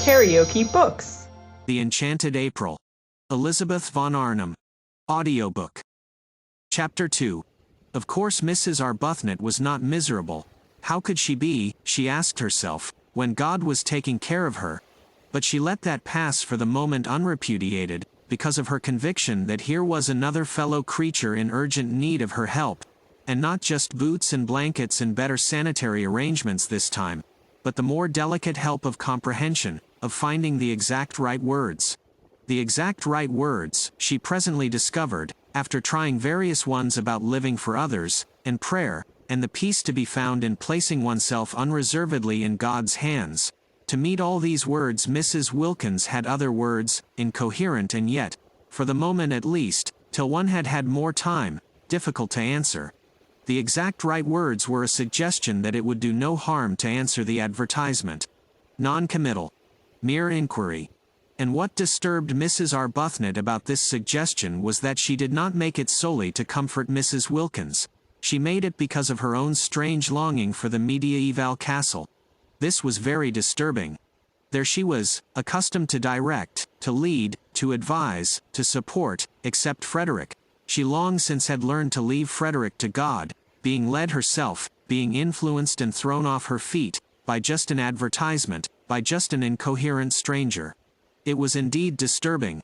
KaraokeBooks. The Enchanted April. Elizabeth von Arnim. Audiobook. Chapter 2. Of course Mrs. Arbuthnot was not miserable. How could she be, she asked herself, when God was taking care of her? But she let that pass for the moment unrepudiated, because of her conviction that here was another fellow creature in urgent need of her help. And not just boots and blankets and better sanitary arrangements this time, but the more delicate help of comprehension, of finding the exact right words. The exact right words, she presently discovered, after trying various ones about living for others, and prayer, and the peace to be found in placing oneself unreservedly in God's hands. To meet all these words Mrs. Wilkins had other words, incoherent and yet, for the moment at least, till one had had more time, difficult to answer. The exact right words were a suggestion that it would do no harm to answer the advertisement. Non-committal. Mere inquiry. And what disturbed Mrs. Arbuthnot about this suggestion was that she did not make it solely to comfort Mrs. Wilkins. She made it because of her own strange longing for the mediaeval castle. This was very disturbing. There she was, accustomed to direct, to lead, to advise, to support, except Frederick. She long since had learned to leave Frederick to God, being led herself, being influenced and thrown off her feet, by just an advertisement, by just an incoherent stranger. It was indeed disturbing.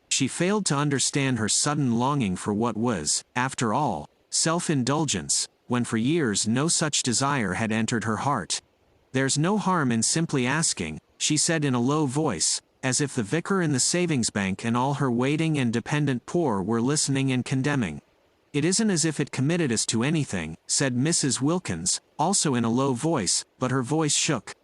She failed to understand her sudden longing for what was, after all, self-indulgence, when for years no such desire had entered her heart. "There's no harm in simply asking," she said in a low voice, as if the vicar in the savings bank and all her waiting and dependent poor were listening and condemning. "It isn't as if it committed us to anything," said Mrs. Wilkins, also in a low voice, but her voice shook.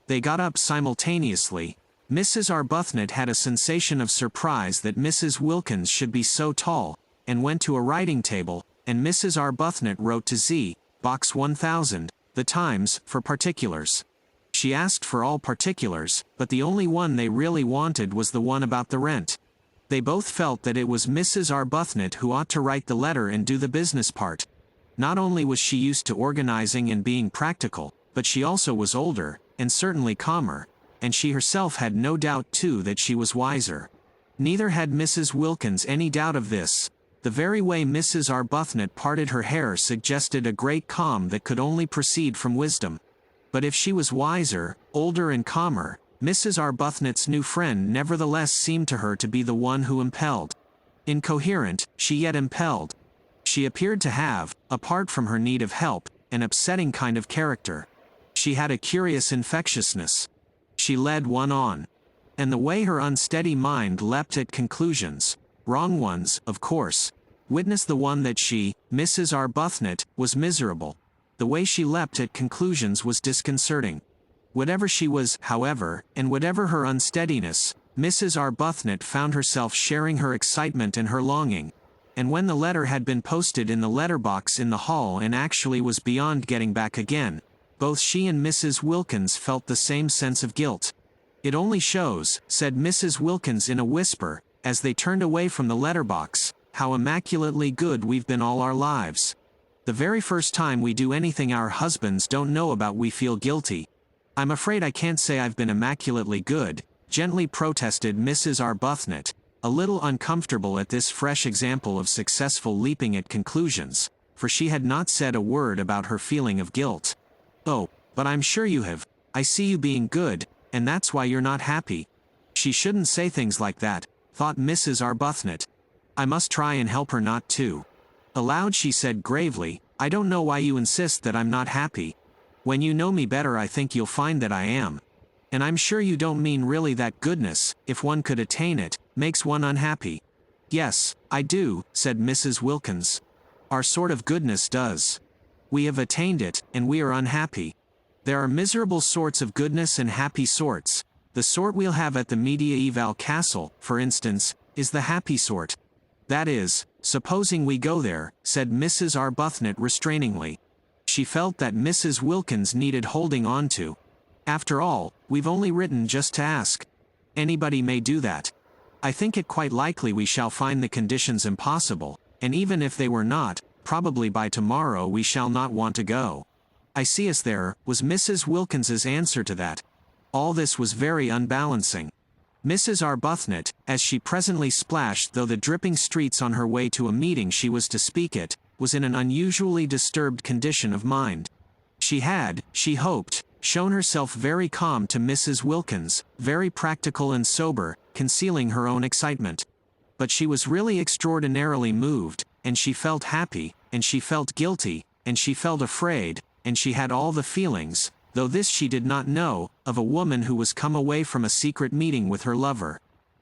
They got up simultaneously. Mrs. Arbuthnot had a sensation of surprise that Mrs. Wilkins should be so tall, and went to a writing table, and Mrs. Arbuthnot wrote to Z, Box 1000, The Times, for particulars. She asked for all particulars, but the only one they really wanted was the one about the rent. They both felt that it was Mrs. Arbuthnot who ought to write the letter and do the business part. Not only was she used to organizing and being practical, but she also was older, and certainly calmer, and she herself had no doubt too that she was wiser. Neither had Mrs. Wilkins any doubt of this. The very way Mrs. Arbuthnot parted her hair suggested a great calm that could only proceed from wisdom. But if she was wiser, older and calmer, Mrs. Arbuthnot's new friend nevertheless seemed to her to be the one who impelled. Incoherent, she yet impelled. She appeared to have, apart from her need of help, an upsetting kind of character. She had a curious infectiousness. She led one on. And the way her unsteady mind leapt at conclusions, wrong ones, of course, witness the one that she, Mrs. Arbuthnot, was miserable. The way she leapt at conclusions was disconcerting. Whatever she was, however, and whatever her unsteadiness, Mrs. Arbuthnot found herself sharing her excitement and her longing. And when the letter had been posted in the letterbox in the hall and actually was beyond getting back again, both she and Mrs. Wilkins felt the same sense of guilt. "It only shows," said Mrs. Wilkins in a whisper, as they turned away from the letterbox, "how immaculately good we've been all our lives. The very first time we do anything our husbands don't know about we feel guilty." "I'm afraid I can't say I've been immaculately good," gently protested Mrs. Arbuthnot, a little uncomfortable at this fresh example of successful leaping at conclusions, for she had not said a word about her feeling of guilt. "Oh, but I'm sure you have. I see you being good, and that's why you're not happy." She shouldn't say things like that, thought Mrs. Arbuthnot. I must try and help her not to. Aloud she said gravely, "I don't know why you insist that I'm not happy. When you know me better I think you'll find that I am. And I'm sure you don't mean really that goodness, if one could attain it, makes one unhappy." "Yes, I do," said Mrs. Wilkins. "Our sort of goodness does. We have attained it, and we are unhappy. There are miserable sorts of goodness and happy sorts. The sort we'll have at the mediaeval castle, for instance, is the happy sort. That is, supposing we go there," said Mrs. Arbuthnot restrainingly. She felt that Mrs. Wilkins needed holding on to. "After all, we've only written just to ask. Anybody may do that. I think it quite likely we shall find the conditions impossible, and even if they were not, probably by tomorrow we shall not want to go." "I see us there," was Mrs. Wilkins's answer to that. All this was very unbalancing. Mrs. Arbuthnot, as she presently splashed through the dripping streets on her way to a meeting she was to speak at, was in an unusually disturbed condition of mind. She had, she hoped, shown herself very calm to Mrs. Wilkins, very practical and sober, concealing her own excitement. But she was really extraordinarily moved, and she felt happy, and she felt guilty, and she felt afraid, and she had all the feelings, though this she did not know, of a woman who was come away from a secret meeting with her lover.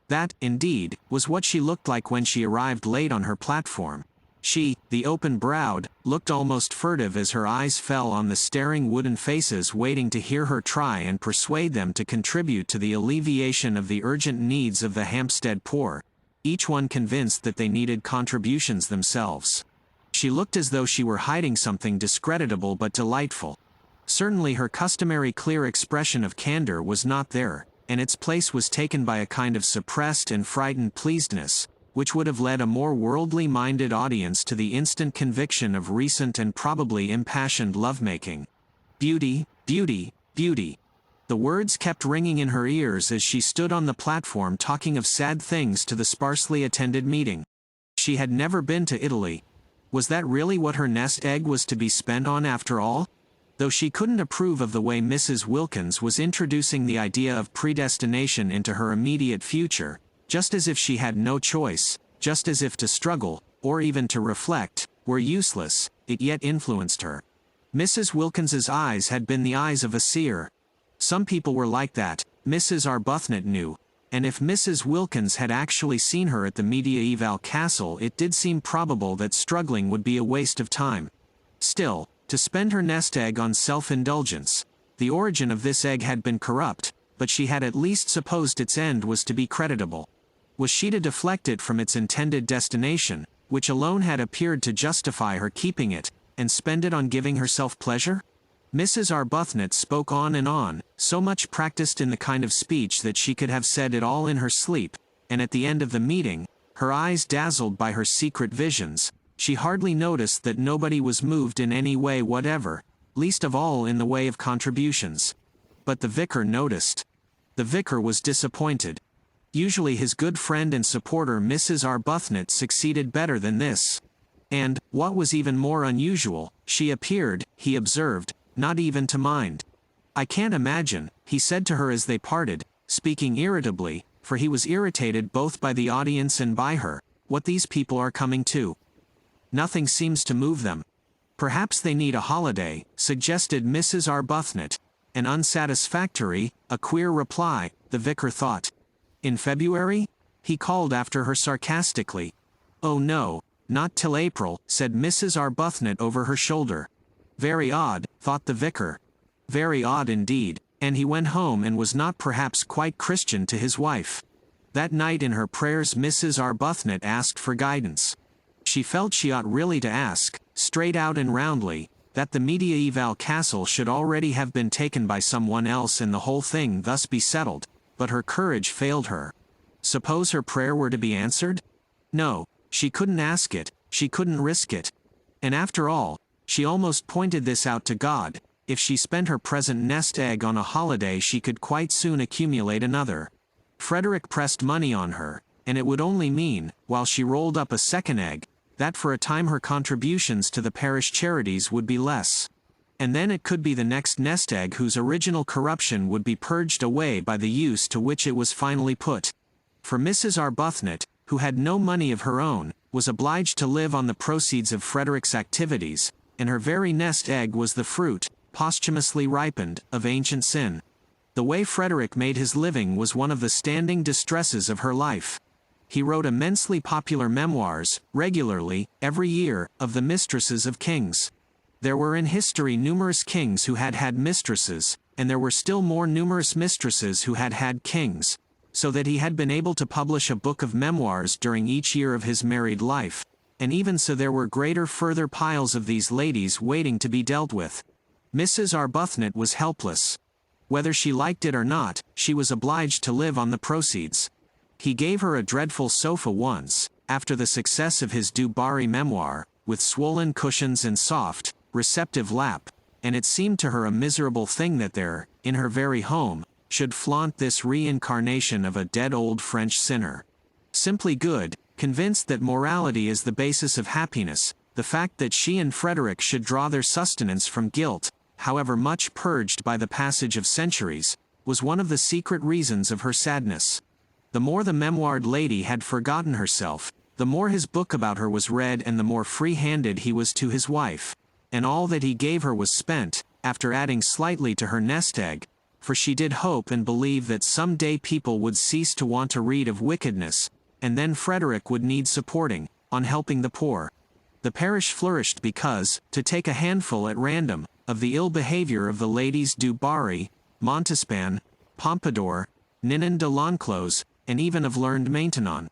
That, indeed, was what she looked like when she arrived late on her platform. She, the open-browed, looked almost furtive as her eyes fell on the staring wooden faces waiting to hear her try and persuade them to contribute to the alleviation of the urgent needs of the Hampstead poor, each one convinced that they needed contributions themselves. She looked as though she were hiding something discreditable but delightful. Certainly her customary clear expression of candor was not there, and its place was taken by a kind of suppressed and frightened pleasedness, which would have led a more worldly-minded audience to the instant conviction of recent and probably impassioned lovemaking. Beauty, beauty, beauty. The words kept ringing in her ears as she stood on the platform talking of sad things to the sparsely attended meeting. She had never been to Italy. Was that really what her nest egg was to be spent on after all? Though she couldn't approve of the way Mrs. Wilkins was introducing the idea of predestination into her immediate future, just as if she had no choice, just as if to struggle, or even to reflect, were useless, it yet influenced her. Mrs. Wilkins's eyes had been the eyes of a seer. Some people were like that, Mrs. Arbuthnot knew, and if Mrs. Wilkins had actually seen her at the mediaeval castle, it did seem probable that struggling would be a waste of time. Still, to spend her nest egg on self-indulgence. The origin of this egg had been corrupt, but she had at least supposed its end was to be creditable. Was she to deflect it from its intended destination, which alone had appeared to justify her keeping it, and spend it on giving herself pleasure? Mrs. Arbuthnot spoke on, so much practiced in the kind of speech that she could have said it all in her sleep, and at the end of the meeting, her eyes dazzled by her secret visions, she hardly noticed that nobody was moved in any way whatever, least of all in the way of contributions. But the vicar noticed. The vicar was disappointed. Usually his good friend and supporter Mrs. Arbuthnot succeeded better than this. And, what was even more unusual, she appeared, he observed, not even to mind. "I can't imagine," he said to her as they parted, speaking irritably, for he was irritated both by the audience and by her, "what these people are coming to. Nothing seems to move them. Perhaps they need a holiday," suggested Mrs. Arbuthnot. An unsatisfactory, a queer reply, the vicar thought. "In February?" he called after her sarcastically. "Oh no, not till April," said Mrs. Arbuthnot over her shoulder. Very odd, thought the vicar. Very odd indeed, and he went home and was not perhaps quite Christian to his wife. That night in her prayers Mrs. Arbuthnot asked for guidance. She felt she ought really to ask, straight out and roundly, that the mediaeval castle should already have been taken by someone else and the whole thing thus be settled, but her courage failed her. Suppose her prayer were to be answered? No, she couldn't ask it, she couldn't risk it. And after all, she almost pointed this out to God, if she spent her present nest egg on a holiday she could quite soon accumulate another. Frederick pressed money on her, and it would only mean, while she rolled up a second egg, that for a time her contributions to the parish charities would be less. And then it could be the next nest egg whose original corruption would be purged away by the use to which it was finally put. For Mrs. Arbuthnot, who had no money of her own, was obliged to live on the proceeds of Frederick's activities, and her very nest egg was the fruit, posthumously ripened, of ancient sin. The way Frederick made his living was one of the standing distresses of her life. He wrote immensely popular memoirs, regularly, every year, of the mistresses of kings. There were in history numerous kings who had had mistresses, and there were still more numerous mistresses who had had kings, so that he had been able to publish a book of memoirs during each year of his married life, and even so there were greater further piles of these ladies waiting to be dealt with. Mrs. Arbuthnot was helpless. Whether she liked it or not, she was obliged to live on the proceeds. He gave her a dreadful sofa once, after the success of his Du Barry memoir, with swollen cushions and soft, receptive lap, and it seemed to her a miserable thing that there, in her very home, should flaunt this reincarnation of a dead old French sinner. Simply good, convinced that morality is the basis of happiness, the fact that she and Frederick should draw their sustenance from guilt, however much purged by the passage of centuries, was one of the secret reasons of her sadness. The more the memoired lady had forgotten herself, the more his book about her was read and the more free-handed he was to his wife. And all that he gave her was spent, after adding slightly to her nest egg, for she did hope and believe that some day people would cease to want to read of wickedness, and then Frederick would need supporting, on helping the poor. The parish flourished because, to take a handful at random, of the ill behavior of the ladies du Barry, Montespan, Pompadour, Ninon de L'Enclos, and even of learned Maintenon.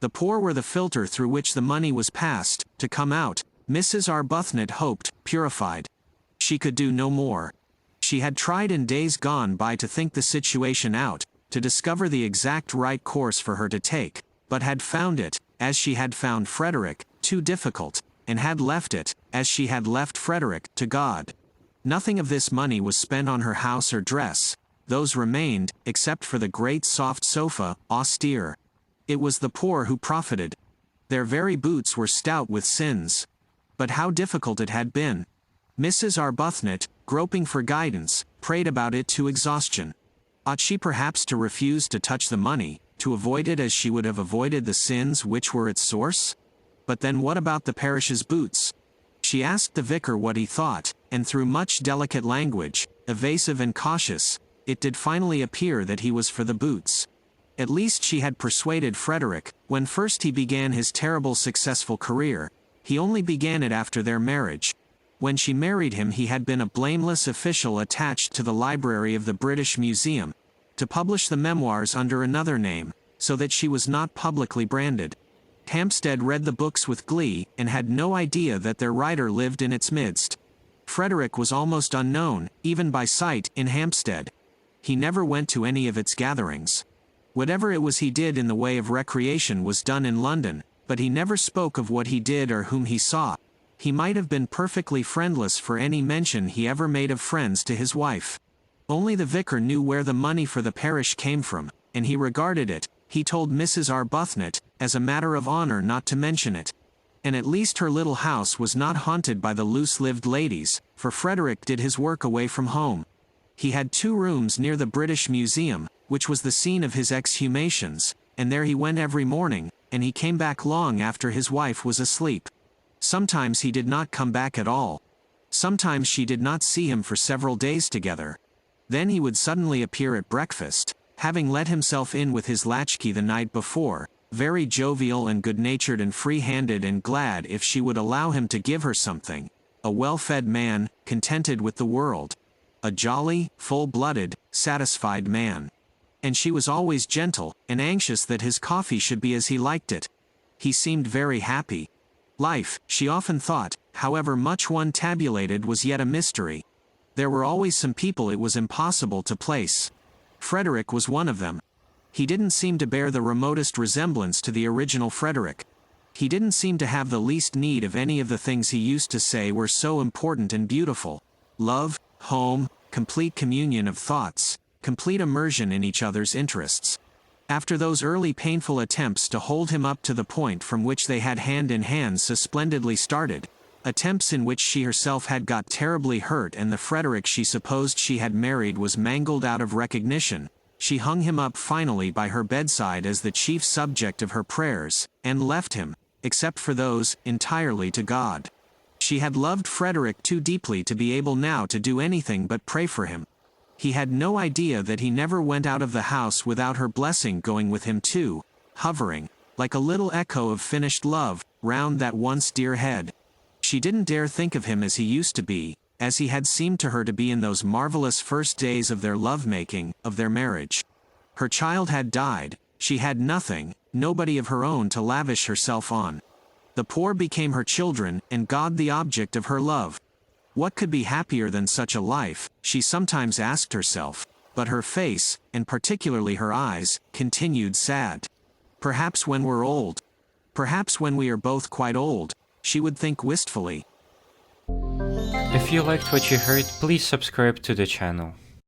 The poor were the filter through which the money was passed, to come out, Mrs. Arbuthnot hoped, purified. She could do no more. She had tried in days gone by to think the situation out, to discover the exact right course for her to take, but had found it, as she had found Frederick, too difficult, and had left it, as she had left Frederick, to God. Nothing of this money was spent on her house or dress. Those remained, except for the great soft sofa, austere. It was the poor who profited. Their very boots were stout with sins. But how difficult it had been. Mrs. Arbuthnot, groping for guidance, prayed about it to exhaustion. Ought she perhaps to refuse to touch the money, to avoid it as she would have avoided the sins which were its source? But then what about the parish's boots? She asked the vicar what he thought, and through much delicate language, evasive and cautious, it did finally appear that he was for the boots. At least she had persuaded Frederick, when first he began his terrible successful career. He only began it after their marriage. When she married him he had been a blameless official attached to the library of the British Museum, to publish the memoirs under another name, so that she was not publicly branded. Hampstead read the books with glee, and had no idea that their writer lived in its midst. Frederick was almost unknown, even by sight, in Hampstead. He never went to any of its gatherings. Whatever it was he did in the way of recreation was done in London, but he never spoke of what he did or whom he saw. He might have been perfectly friendless for any mention he ever made of friends to his wife. Only the vicar knew where the money for the parish came from, and he regarded it, he told Mrs. Arbuthnot, as a matter of honor not to mention it. And at least her little house was not haunted by the loose-lived ladies, for Frederick did his work away from home. He had 2 rooms near the British Museum, which was the scene of his exhumations, and there he went every morning, and he came back long after his wife was asleep. Sometimes he did not come back at all. Sometimes she did not see him for several days together. Then he would suddenly appear at breakfast, having let himself in with his latchkey the night before, very jovial and good-natured and free-handed and glad if she would allow him to give her something. A well-fed man, contented with the world. A jolly, full-blooded, satisfied man. And she was always gentle, and anxious that his coffee should be as he liked it. He seemed very happy. Life, she often thought, however much one tabulated, was yet a mystery. There were always some people it was impossible to place. Frederick was one of them. He didn't seem to bear the remotest resemblance to the original Frederick. He didn't seem to have the least need of any of the things he used to say were so important and beautiful. Love, home, complete communion of thoughts, complete immersion in each other's interests. After those early painful attempts to hold him up to the point from which they had hand in hand so splendidly started, attempts in which she herself had got terribly hurt and the Frederick she supposed she had married was mangled out of recognition, she hung him up finally by her bedside as the chief subject of her prayers, and left him, except for those, entirely to God. She had loved Frederick too deeply to be able now to do anything but pray for him. He had no idea that he never went out of the house without her blessing going with him too, hovering, like a little echo of finished love, round that once dear head. She didn't dare think of him as he used to be, as he had seemed to her to be in those marvelous first days of their love-making, of their marriage. Her child had died, she had nothing, nobody of her own to lavish herself on. The poor became her children, and God the object of her love. What could be happier than such a life, she sometimes asked herself, but her face, and particularly her eyes, continued sad. Perhaps when we're old, perhaps when we are both quite old, she would think wistfully. If you liked what you heard, please subscribe to the channel.